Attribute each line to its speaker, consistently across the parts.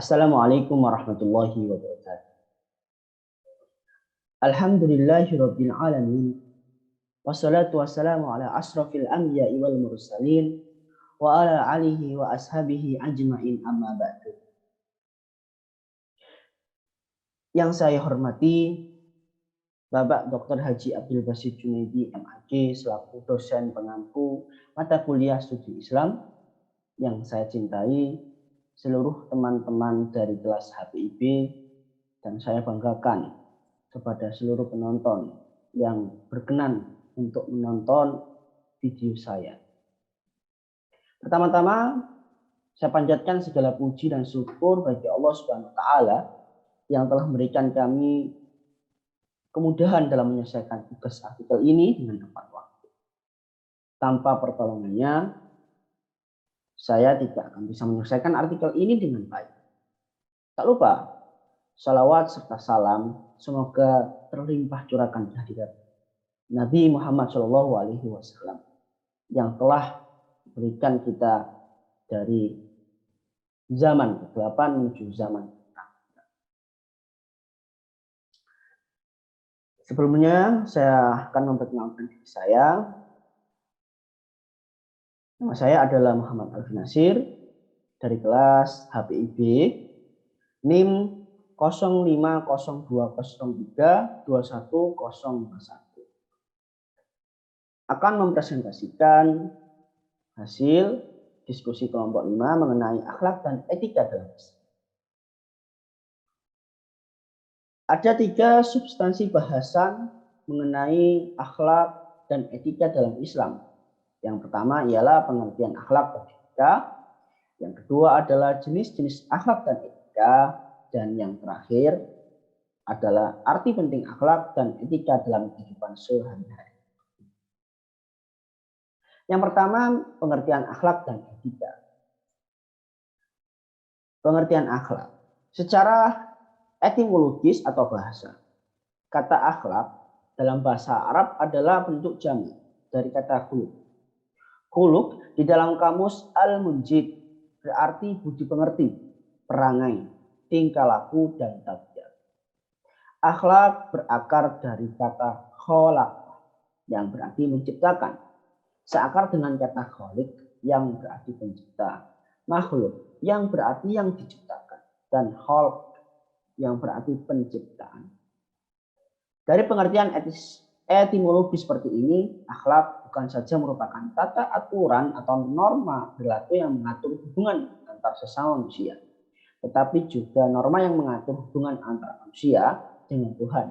Speaker 1: Assalamualaikum warahmatullahi wabarakatuh. Alhamdulillahirabbil alamin. Wassalatu wassalamu ala asrofil anbiya'i wal mursalin wa ala alihi wa ashabihi ajma'in amma ba'du. Yang saya hormati Bapak Dr. Haji Abdul Basit Junaidi MHG selaku dosen pengampu mata kuliah studi Islam. Yang saya cintai seluruh teman-teman dari kelas HPIB, dan saya banggakan kepada seluruh penonton yang berkenan untuk menonton video saya. Pertama-tama, saya panjatkan segala puji dan syukur bagi Allah Subhanahu wa taala yang telah memberikan kami kemudahan dalam menyelesaikan tugas artikel ini dengan tepat waktu. Tanpa pertolongannya, saya tidak akan bisa menyelesaikan artikel ini dengan baik. Tak lupa, salawat serta salam semoga terlimpah curahkan kehadirat Nabi Muhammad SAW yang telah memberikan kita dari zaman kegelapan menuju zaman terang. Sebelumnya saya akan memperkenalkan diri saya. Nama saya adalah Muhammad Alfi Nasir dari kelas HPIB NIM 0502032101. Akan mempresentasikan hasil diskusi kelompok 5 mengenai akhlak dan etika dalam Islam. Ada 3 substansi bahasan mengenai akhlak dan etika dalam Islam. Yang pertama ialah pengertian akhlak dan etika. Yang kedua adalah jenis-jenis akhlak dan etika. Dan yang terakhir adalah arti penting akhlak dan etika dalam kehidupan sehari-hari. Yang pertama, pengertian akhlak dan etika. Pengertian akhlak. Secara etimologis atau bahasa, kata akhlak dalam bahasa Arab adalah bentuk jamak dari kata khuluq. Khuluq di dalam kamus Al-Munjid berarti budi pengerti, perangai, tingkah laku, dan tabiat. Akhlak berakar dari kata kholaq yang berarti menciptakan, seakar dengan kata kholik yang berarti pencipta, makhluk yang berarti yang diciptakan, dan kholq yang berarti penciptaan. Dari pengertian etimologi seperti ini, akhlak bukan saja merupakan tata aturan atau norma perilaku yang mengatur hubungan antar sesama manusia, tetapi juga norma yang mengatur hubungan antar manusia dengan Tuhan,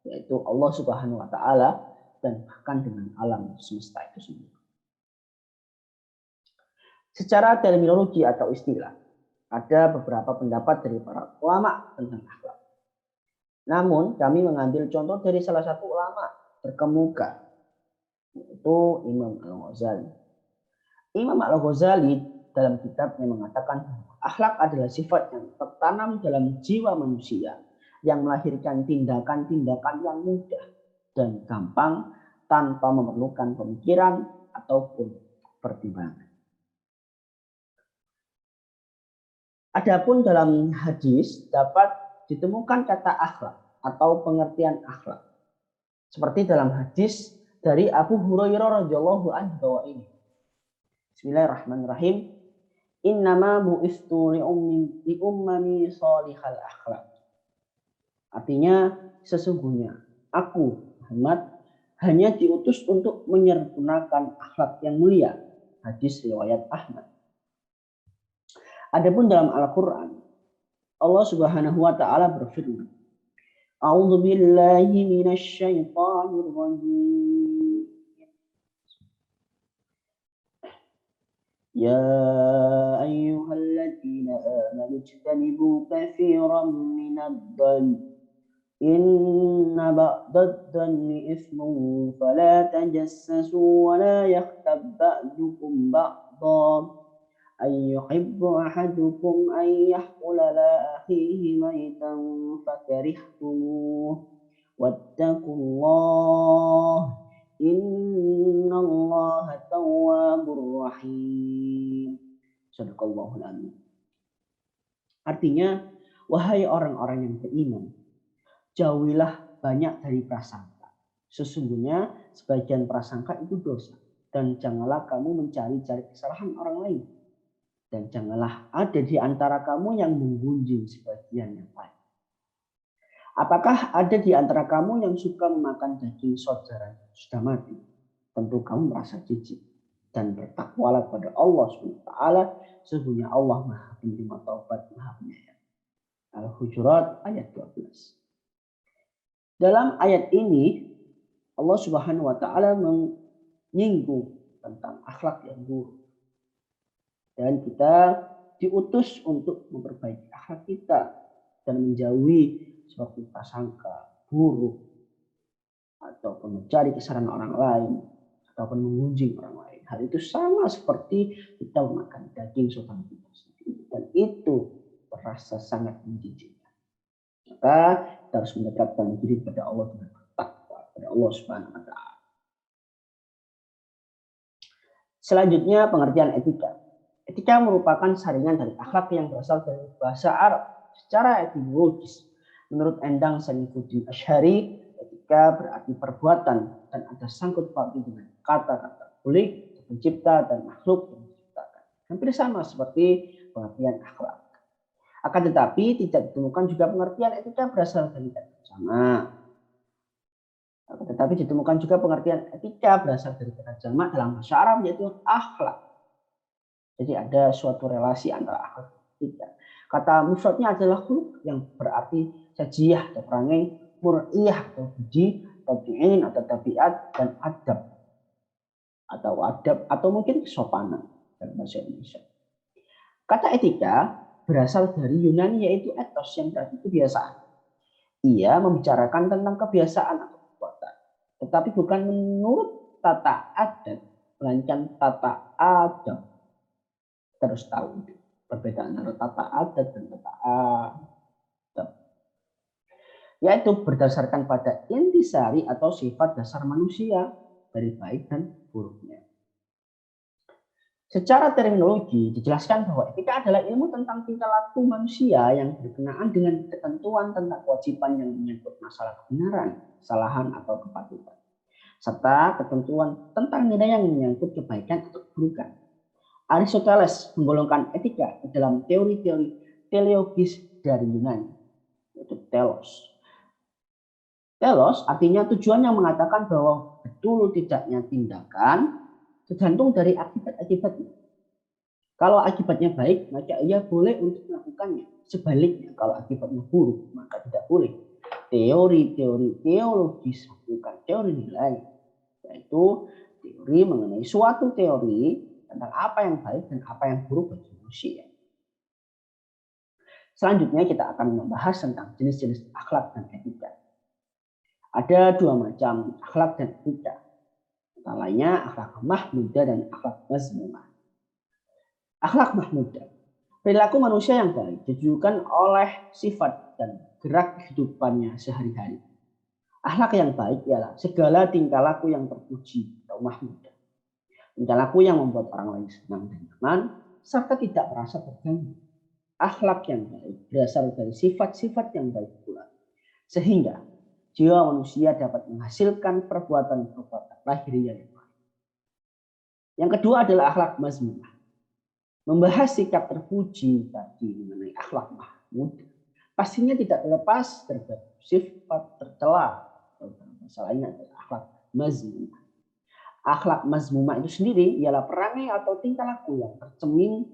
Speaker 1: yaitu Allah Subhanahu wa taala, dan bahkan dengan alam semesta itu sendiri. Secara terminologi atau istilah, ada beberapa pendapat dari para ulama tentang akhlak. Namun, kami mengambil contoh dari salah satu ulama terkemuka, yaitu Imam Al-Ghazali. Imam Al-Ghazali dalam kitabnya mengatakan akhlak adalah sifat yang tertanam dalam jiwa manusia yang melahirkan tindakan-tindakan yang mudah dan gampang tanpa memerlukan pemikiran ataupun pertimbangan. Adapun dalam hadis dapat ditemukan kata akhlak atau pengertian akhlak. Seperti dalam hadis dari Abu Hurairah radhiyallahu anhu bahwa ini. Bismillahirrahmanirrahim. Innama bu'istu li ummami salihal akhlak. Artinya, sesungguhnya aku Muhammad hanya diutus untuk menyempurnakan akhlak yang mulia. Hadis riwayat Ahmad. Adapun dalam Al-Qur'an, Allah Subhanahu wa taala berfirman, A'udzu billahi minasy syaithanir rajim. Ya ayyuhalladzina amanu ijtanibu katsiran minadh-dhanni inna ba'dadh-dhanni itsmun fala tajassasu wa la yaghtab ba'dukum ba'dhan ayyuhibbu ahadukum an yahqula la akhihi maitan fakarihtumuh wattaqullah innallaha tawwabur rahim. Shadaqallahul amin. Artinya, wahai orang-orang yang beriman, jauhilah banyak dari prasangka. Sesungguhnya sebagian prasangka itu dosa. Dan janganlah kamu mencari-cari kesalahan orang lain. Dan janganlah ada di antara kamu yang menggunjing sebagian yang lain. Apakah ada di antara kamu yang suka memakan daging saudara yang sudah mati? Tentu kamu merasa jijik. Dan bertakwalah kepada Allah SWT. Sesungguhnya Allah Maha Penerima Taubat, Maha Penyayang. Al-Hujurat ayat 12. Dalam ayat ini Allah Subhanahu wa taala menyinggung tentang akhlak yang buruk. Dan kita diutus untuk memperbaiki akhlak kita dan menjauhi seperti prasangka buruk ataupun mencari kesalahan orang lain ataupun mengunjing orang lain. Hal itu sama seperti kita memakan daging saudara kita sendiri, dan itu terasa sangat menjijikkan. Maka kita harus mendekatkan diri kepada Allah dengan bertakwa kepada Allah Subhanahu wa taala. Selanjutnya, pengertian etika. Etika merupakan saringan dari akhlak yang berasal dari bahasa Arab. Secara etimologis, menurut Endang Saifuddin Asy'ari, etika berarti perbuatan dan ada sangkut pautnya dengan kata-kata kulik, pencipta, dan makhluk yang diciptakan. Hampir sama seperti pengertian akhlak. Akan tetapi tidak ditemukan juga pengertian etika berasal dari kata jamak. Akan tetapi ditemukan juga pengertian etika berasal dari kata jamak dalam bahasa Arab, yaitu akhlak. Jadi ada suatu relasi antara akhlak dan etika. Kata mufradnya adalah khuluq yang berarti sajiyah atau perangai, mur'iyah atau budi, tabi'in atau tabiat, dan adab atau mungkin kesopanan dalam bahasa Indonesia. Kata etika berasal dari Yunani, yaitu ethos yang berarti kebiasaan. Ia membicarakan tentang kebiasaan atau perbuatan, tetapi bukan menurut tata adat, melainkan tata adab. Terus tahu perbedaan antara tata adat dan tata adab, yaitu berdasarkan pada intisari atau sifat dasar manusia dari baik dan buruknya. Secara terminologi dijelaskan bahwa etika adalah ilmu tentang tingkah laku manusia yang berkenaan dengan ketentuan tentang kewajiban yang menyangkut masalah kebenaran, kesalahan, atau kepatutan, serta ketentuan tentang nilai yang menyangkut kebaikan atau keburukan. Aristoteles menggolongkan etika dalam teori-teori teleologis dari Yunani, yaitu telos. Telos artinya tujuan yang mengatakan bahwa betul tidaknya tindakan tergantung dari akibat-akibatnya. Kalau akibatnya baik, maka ia boleh untuk melakukannya. Sebaliknya, kalau akibatnya buruk, maka tidak boleh. Teori-teori teologis bukan teori nilai, yaitu teori mengenai suatu teori tentang apa yang baik dan apa yang buruk bagi manusia. Selanjutnya kita akan membahas tentang jenis-jenis akhlak dan etika. Ada dua macam akhlak dan etika. Antara lainnya akhlak mahmudah dan akhlak mazmumah. Akhlak mahmudah, perilaku manusia yang baik ditujukan oleh sifat dan gerak kehidupannya sehari-hari. Akhlak yang baik ialah segala tingkah laku yang terpuji atau mahmudah. Tingkah laku yang membuat orang lain senang dan nyaman, serta tidak merasa terganggu. Akhlak yang baik berasal dari sifat-sifat yang baik pula, sehingga jiwa manusia dapat menghasilkan perbuatan-perbuatan lahiriah yang baik. Yang kedua adalah akhlak mazmumah. Membahas sikap terpuji tadi mengenai akhlak mahmudah, pastinya tidak terlepas dari sifat tercela, atau dalam bahasa lainnya adalah akhlak mazmumah. Akhlak mazmumah itu sendiri ialah perangai atau tingkah laku yang tercermin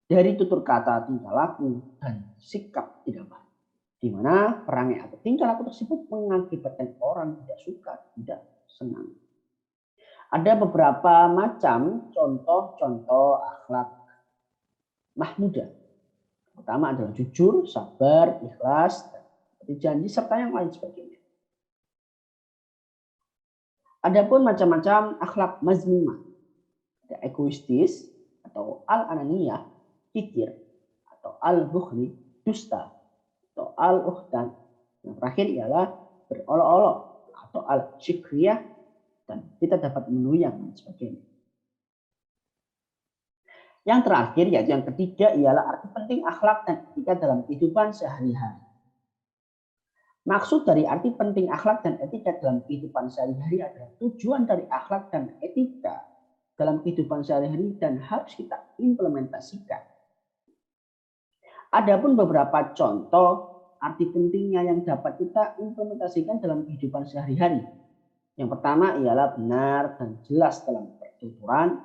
Speaker 1: dari tutur kata, tingkah laku, dan sikap tidak baik, di mana perangai atau tingkah laku tersebut mengakibatkan orang tidak suka, tidak senang. Ada beberapa macam contoh-contoh akhlak mahmudah. Pertama adalah jujur, sabar, ikhlas, janji, serta yang lain sebagainya. Adapun macam-macam akhlak mazmumah, ada egoistis atau al-ananiyah, kikir, atau al-bukhli, dusta, atau al-ukhdan. Yang terakhir ialah berolok-olok atau al-syikriyah, dan kita dapat memenuhi yang sebagainya. Yang terakhir, yaitu yang ketiga, ialah arti penting akhlak dan etika dalam kehidupan sehari-hari. Maksud dari arti penting akhlak dan etika dalam kehidupan sehari-hari adalah tujuan dari akhlak dan etika dalam kehidupan sehari-hari dan harus kita implementasikan. Adapun beberapa contoh arti pentingnya yang dapat kita implementasikan dalam kehidupan sehari-hari. Yang pertama ialah benar dan jelas dalam pertuturan.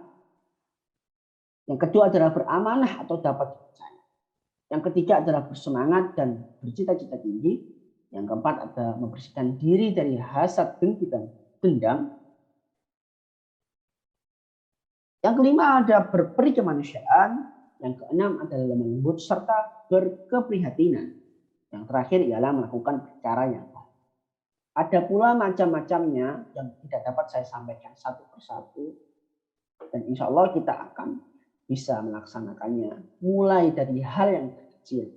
Speaker 1: Yang kedua adalah beramanah atau dapat dipercaya. Yang ketiga adalah bersemangat dan bercita-cita tinggi. Yang keempat adalah membersihkan diri dari hasad, dengki, dan dendam. Yang kelima ada berperi kemanusiaan. Yang keenam adalah lemah lembut serta berkeprihatinan. Yang terakhir ialah melakukan perkara yang baik. Ada pula macam-macamnya yang tidak dapat saya sampaikan satu persatu. Dan insya Allah kita akan bisa melaksanakannya mulai dari hal yang kecil.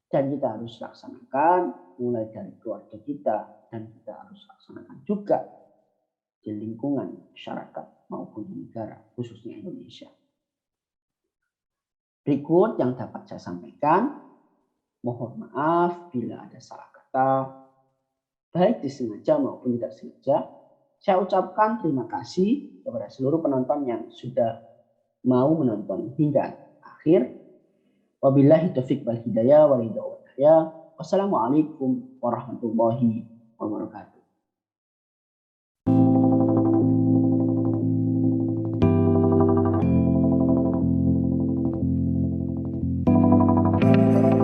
Speaker 1: Dan kita harus laksanakan mulai dari keluarga kita dan kita harus laksanakan juga di lingkungan masyarakat maupun di negara, khususnya Indonesia. Berikut yang dapat saya sampaikan, mohon maaf bila ada salah kata, baik disengaja maupun tidak sengaja. Saya ucapkan terima kasih kepada seluruh penonton yang sudah mau menonton hingga akhir. Wabillahi taufiq wal hidayah wal hidayah. Wassalamualaikum warahmatullahi wabarakatuh.